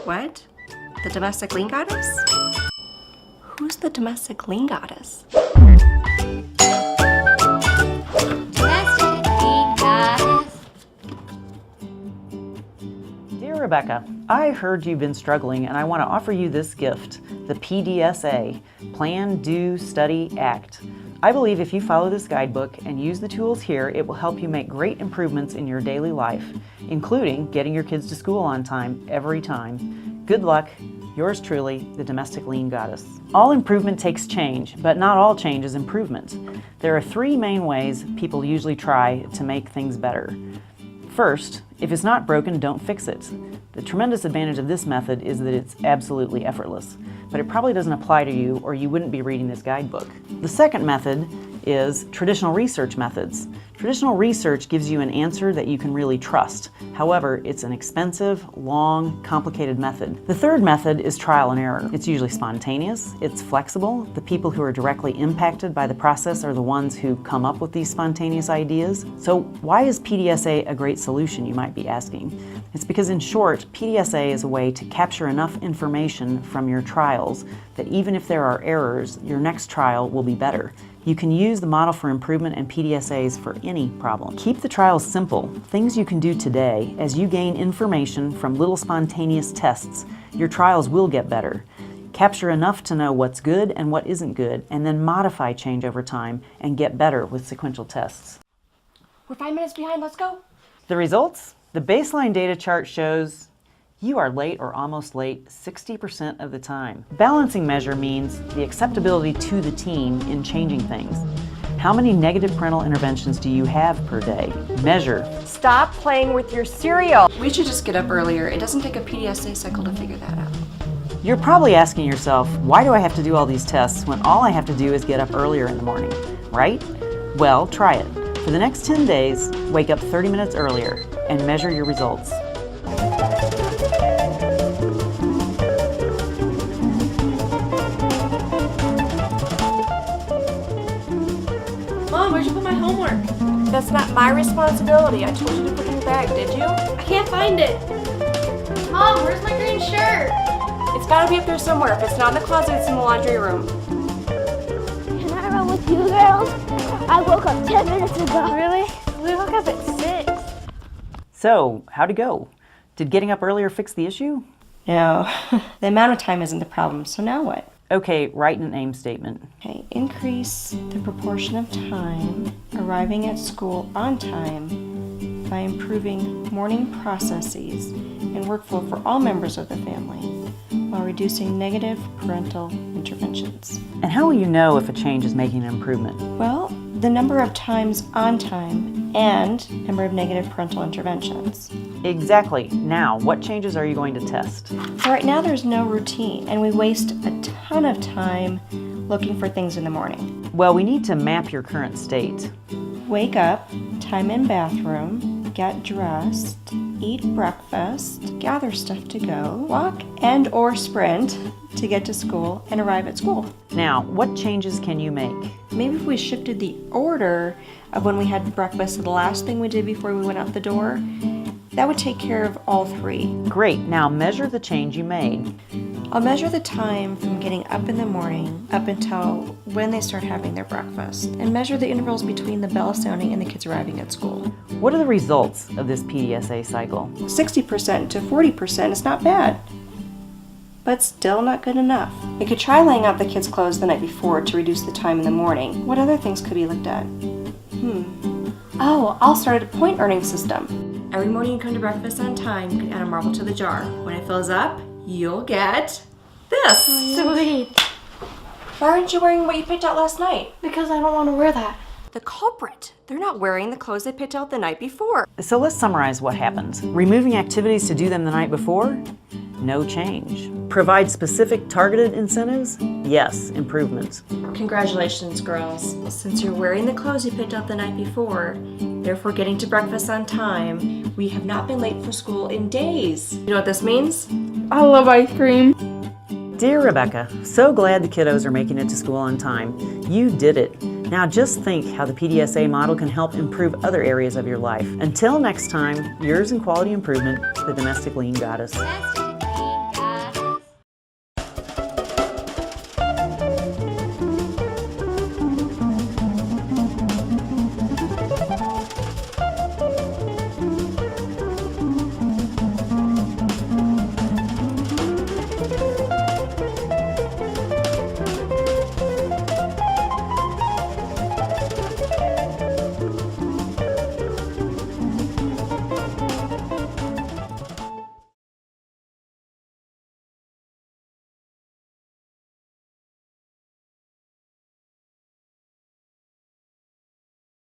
What? The domestic lean goddess? Who's the domestic lean goddess? Domestic lean goddess. Dear Rebecca, I heard you've been struggling and I want to offer you this gift, the PDSA, Plan, Do, Study, Act. I believe if you follow this guidebook and use the tools here, it will help you make great improvements in your daily life, including getting your kids to school on time every time. Good luck. Yours truly, the Domestic Lean Goddess. All improvement takes change, but not all change is improvement. There are three main ways people usually try to make things better. First, if it's not broken, don't fix it. The tremendous advantage of this method is that it's absolutely effortless, but it probably doesn't apply to you or you wouldn't be reading this guidebook. The second method is traditional research methods. Traditional research gives you an answer that you can really trust. However, it's an expensive, long, complicated method. The third method is trial and error. It's usually spontaneous, it's flexible. The people who are directly impacted by the process are the ones who come up with these spontaneous ideas. So why is PDSA a great solution, you might be asking? It's because in short, PDSA is a way to capture enough information from your trials that even if there are errors, your next trial will be better. You can use the model for improvement and PDSAs for any problem. Keep the trials simple, things you can do today. As you gain information from little spontaneous tests, your trials will get better. Capture enough to know what's good and what isn't good, and then modify change over time and get better with sequential tests. We're 5 minutes behind, let's go. The results? The baseline data chart shows you are late or almost late 60% of the time. Balancing measure means the acceptability to the team in changing things. How many negative parental interventions do you have per day? Measure. Stop playing with your cereal. We should just get up earlier. It doesn't take a PDSA cycle to figure that out. You're probably asking yourself, why do I have to do all these tests when all I have to do is get up earlier in the morning, right? Well, try it. For the next 10 days, wake up 30 minutes earlier and measure your results. Mom, where'd you put my homework? That's not my responsibility. I told you to put it in your bag, did you? I can't find it. Mom, where's my green shirt? It's gotta be up there somewhere. If it's not in the closet, it's in the laundry room. Can I run with you girls? I woke up 10 minutes ago. Really? We woke up at 6. So, how'd it go? Did getting up earlier fix the issue? No, the amount of time isn't the problem, so now what? Okay, write an aim statement. Okay, increase the proportion of time arriving at school on time by improving morning processes and workflow for all members of the family while reducing negative parental interventions. And how will you know if a change is making an improvement? Well, the number of times on time and number of negative parental interventions. Exactly. Now, what changes are you going to test? So right now there's no routine and we waste a ton of time looking for things in the morning. Well, we need to map your current state. Wake up, time in bathroom, get dressed, eat breakfast, gather stuff to go, walk and or sprint to get to school and arrive at school. Now, what changes can you make? Maybe if we shifted the order of when we had breakfast to the last thing we did before we went out the door, that would take care of all three. Great. Now measure the change you made. I'll measure the time from getting up in the morning up until when they start having their breakfast, and measure the intervals between the bell sounding and the kids arriving at school. What are the results of this PDSA cycle? 60% to 40% is not bad, but still not good enough. We could try laying out the kids' clothes the night before to reduce the time in the morning. What other things could be looked at? Oh, I'll start a point earning system. Every morning you come to breakfast on time, you can add a marble to the jar. When it fills up, you'll get this. Sweet. Why aren't you wearing what you picked out last night? Because I don't want to wear that. The culprit. They're not wearing the clothes they picked out the night before. So let's summarize what happens. Removing activities to do them the night before? No change. Provide specific targeted incentives? Yes, improvements. Congratulations, girls. Since you're wearing the clothes you picked out the night before, therefore getting to breakfast on time, we have not been late for school in days. You know what this means? I love ice cream. Dear Rebecca, so glad the kiddos are making it to school on time. You did it. Now just think how the PDSA model can help improve other areas of your life. Until next time, yours in quality improvement, the Domestic Lean Goddess.